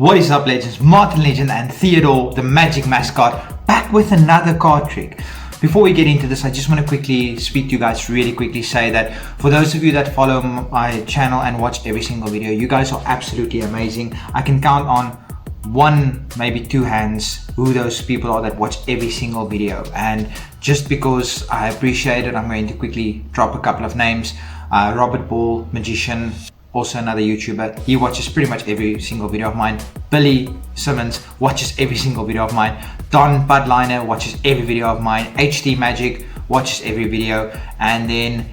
What is up, legends? Martin Legend and Theodore the Magic Mascot back with another card trick. Before we get into this, I just want to quickly speak to you guys, really quickly say that for those of you that follow my channel and watch every single video, you guys are absolutely amazing. I can count on one, maybe two hands who those people are that watch every single video. And just because I appreciate it, I'm going to quickly drop a couple of names. Robert Ball, magician, also another YouTuber. He watches pretty much every single video of mine. Billy Simmons watches every single video of mine. Don Budliner watches every video of mine. HD Magic watches every video. And then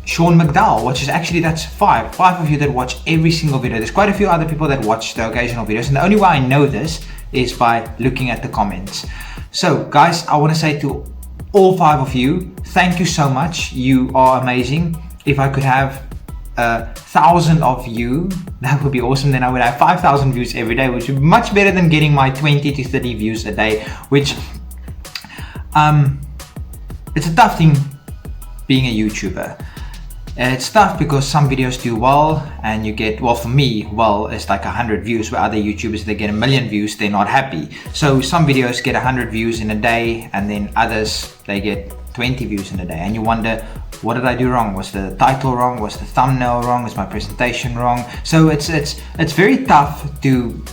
Sean McDowell watches, actually that's five of you that watch every single video. There's quite a few other people that watch the occasional videos, and the only way I know this is by looking at the comments. So guys, I want to say to all 5 of you, thank you so much. You are amazing. If I could have 1,000 of you, that would be awesome. Then I would have 5,000 views every day, which would be much better than getting my 20 to 30 views a day, which it's a tough thing being a YouTuber. It's tough because some videos do well and you get, well, for me, well, it's like 100 views, where other YouTubers, they get 1 million views, they're not happy. So some videos get 100 views in a day, and then others, they get 20 views in a day, and you wonder, what did I do wrong? Was the title wrong? Was the thumbnail wrong? Was my presentation wrong? So it's very tough to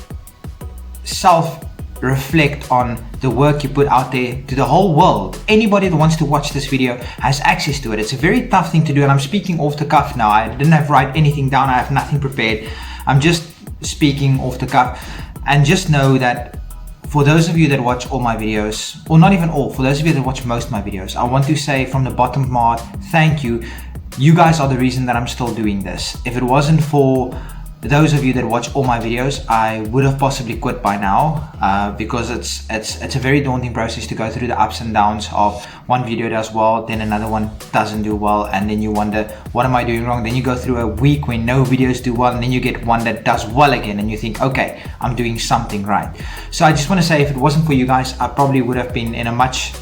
self-reflect on the work you put out there to the whole world. Anybody that wants to watch this video has access to it. It's a very tough thing to do, and I'm speaking off the cuff now. I didn't have to write anything down. I have nothing prepared. I'm just speaking off the cuff. And just know that for those of you that watch all my videos, or not even all, for those of you that watch most of my videos, I want to say from the bottom of my heart, thank you. You guys are the reason that I'm still doing this. If it wasn't for those of you that watch all my videos, I would have possibly quit by now, because it's a very daunting process to go through the ups and downs of one video does well, then another one doesn't do well, and then you wonder, what am I doing wrong? Then you go through a week when no videos do well, and then you get one that does well again, and you think, okay, I'm doing something right. So I just want to say, if it wasn't for you guys, I probably would have been in a much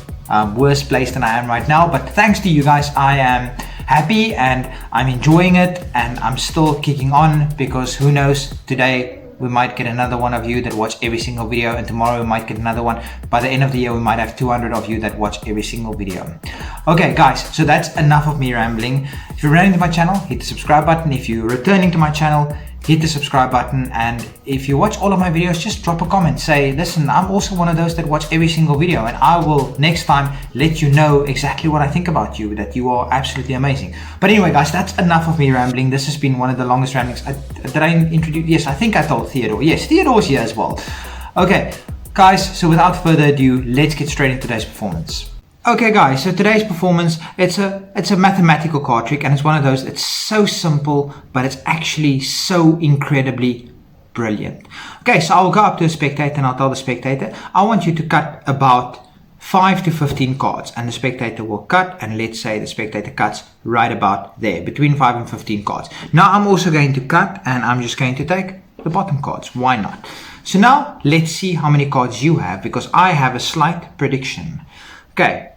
worse place than I am right now. But thanks to you guys, I am happy and I'm enjoying it, and I'm still kicking on, because who knows, today we might get another one of you that watch every single video, and tomorrow we might get another one. By the end of the year, we might have 200 of you that watch every single video. Okay guys, so that's enough of me rambling. If you're returning to my channel, hit the subscribe button. If you're returning to my channel, hit the subscribe button. And if you watch all of my videos, just drop a comment, say, listen, I'm also one of those that watch every single video, and I will next time let you know exactly what I think about you, that you are absolutely amazing. But anyway guys, that's enough of me rambling. This has been one of the longest ramblings. Did I introduce? Yes, I think I told Theodore. Yes, Theodore's here as well. Okay guys, so without further ado, let's get straight into today's performance. Okay guys, so today's performance, it's a mathematical card trick, and it's one of those, it's so simple, but it's actually so incredibly brilliant. Okay, so I'll go up to a spectator and I'll tell the spectator, I want you to cut about 5 to 15 cards, and the spectator will cut, and let's say the spectator cuts right about there, between 5 and 15 cards. Now I'm also going to cut, and I'm just going to take the bottom cards, why not? So now let's see how many cards you have, because I have a slight prediction. Okay.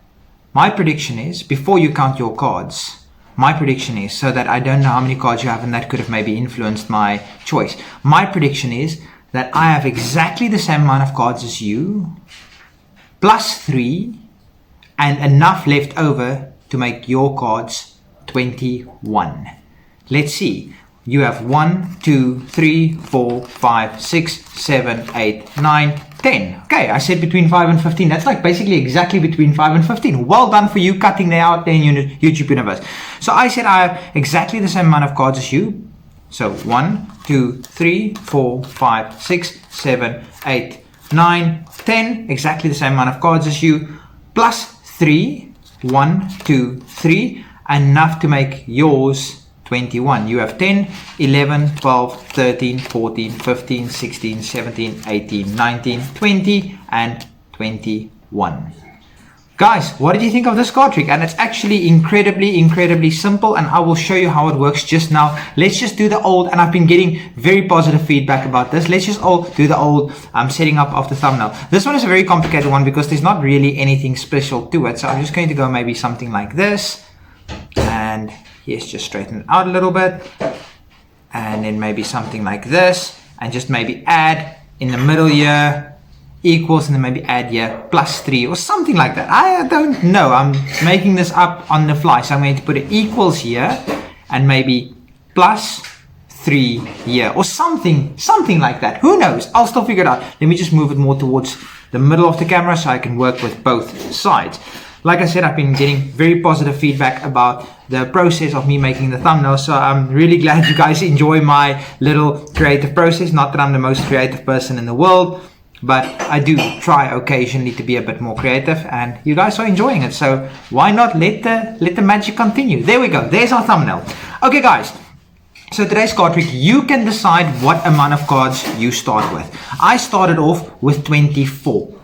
My prediction is, before you count your cards, my prediction is, so that I don't know how many cards you have, and that could have maybe influenced my choice. My prediction is that I have exactly the same amount of cards as you, plus 3, and enough left over to make your cards 21. Let's see. You have 1, 2, 3, 4, 5, 6, 7, 8, 9, 10. Okay, I said between 5 and 15. That's like basically exactly between 5 and 15. Well done for you cutting that out there in YouTube universe. So I said I have exactly the same amount of cards as you. So 1, 2, 3, 4, 5, 6, 7, 8, 9, 10. Exactly the same amount of cards as you. Plus 3. 1, 2, 3. Enough to make yours 21. You have 10, 11, 12, 13, 14, 15, 16, 17, 18, 19, 20, and 21. Guys, what did you think of this card trick? And it's actually incredibly simple, and I will show you how it works just now. Let's just do the old, and I've been getting very positive feedback about this. Let's just all do the old setting up of the thumbnail. This one is a very complicated one because there's not really anything special to it. So I'm just going to go maybe something like this. And yes, just straighten it out a little bit, and then maybe something like this, and just maybe add in the middle here, equals, and then maybe add here +3 or something like that. I don't know, I'm making this up on the fly, so I'm going to put an equals here and maybe +3 here or something like that. Who knows? I'll still figure it out. Let me just move it more towards the middle of the camera so I can work with both sides. Like I said, I've been getting very positive feedback about the process of me making the thumbnail, so I'm really glad you guys enjoy my little creative process. Not that I'm the most creative person in the world, but I do try occasionally to be a bit more creative, and you guys are enjoying it, so why not let the magic continue? There we go, there's our thumbnail. Okay guys, so today's card trick, you can decide what amount of cards you start with. I started off with 24.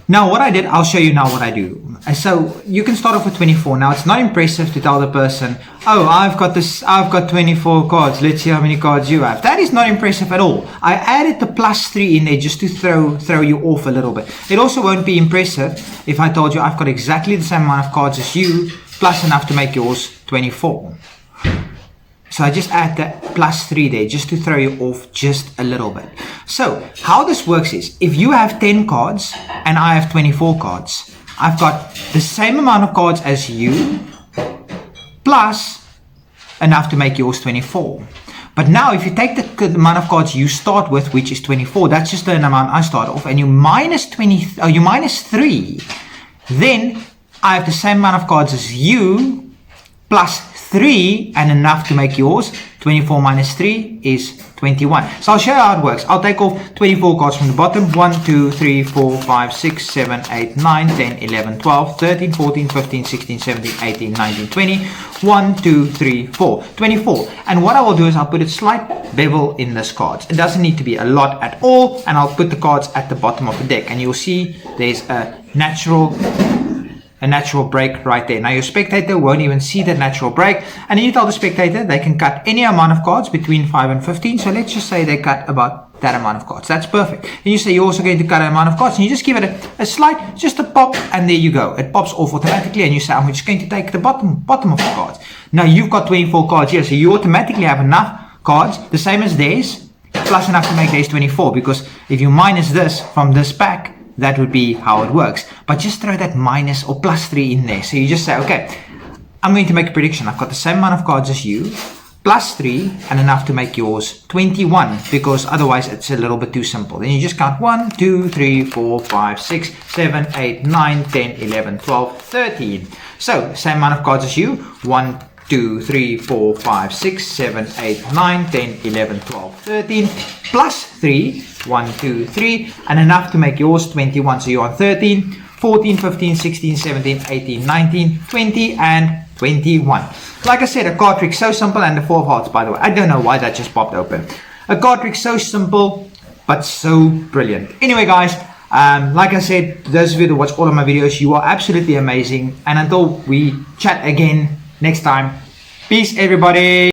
Now what I did, I'll show you now what I do. So you can start off with 24. Now it's not impressive to tell the person, oh, I've got 24 cards, let's see how many cards you have. That is not impressive at all. I added the +3 in there just to throw you off a little bit. It also won't be impressive if I told you I've got exactly the same amount of cards as you, plus enough to make yours 24. So I just add that +3 there just to throw you off just a little bit. So how this works is, if you have 10 cards and I have 24 cards, I've got the same amount of cards as you, plus enough to make yours 24. But now if you take the amount of cards you start with, which is 24, that's just the amount I start off, and you minus 3, then I have the same amount of cards as you, plus 3 and enough to make yours. 24 minus 3 is 21. So I'll show you how it works. I'll take off 24 cards from the bottom. 1, 2, 3, 4, 5, 6, 7, 8, 9, 10, 11, 12, 13, 14, 15, 16, 17, 18, 19, 20. 1, 2, 3, 4. 24. And what I will do is I'll put a slight bevel in this cards. It doesn't need to be a lot at all. And I'll put the cards at the bottom of the deck. And you'll see there's a natural break right there. Now your spectator won't even see that natural break, and then you tell the spectator they can cut any amount of cards between 5 and 15. So let's just say they cut about that amount of cards. That's perfect. And you say you're also going to cut an amount of cards, and you just give it a slight, just a pop, and there you go. It pops off automatically, and you say I'm just going to take the bottom of the cards. Now you've got 24 cards here, so you automatically have enough cards, the same as theirs, plus enough to make theirs 24, because if you minus this from this pack, that would be how it works. But just throw that minus or +3 in there. So you just say, okay, I'm going to make a prediction. I've got the same amount of cards as you, +3 and enough to make yours 21, because otherwise it's a little bit too simple. Then you just count 1, 2, 3, 4, 5, 6, 7, 8, 9, 10, 11, 12, 13. So same amount of cards as you, 1, 2, 3, 4, 5, 6, 7, 8, 9, 10, 11, 12, 13, +3, 1, 2, 3, and enough to make yours 21. So you're on 13, 14, 15, 16, 17, 18, 19, 20, and 21. Like I said, a card trick so simple, and the 4 of hearts, by the way. I don't know why that just popped open. A card trick so simple, but so brilliant. Anyway, guys, like I said, those of you that watch all of my videos, you are absolutely amazing. And until we chat again next time, peace, everybody.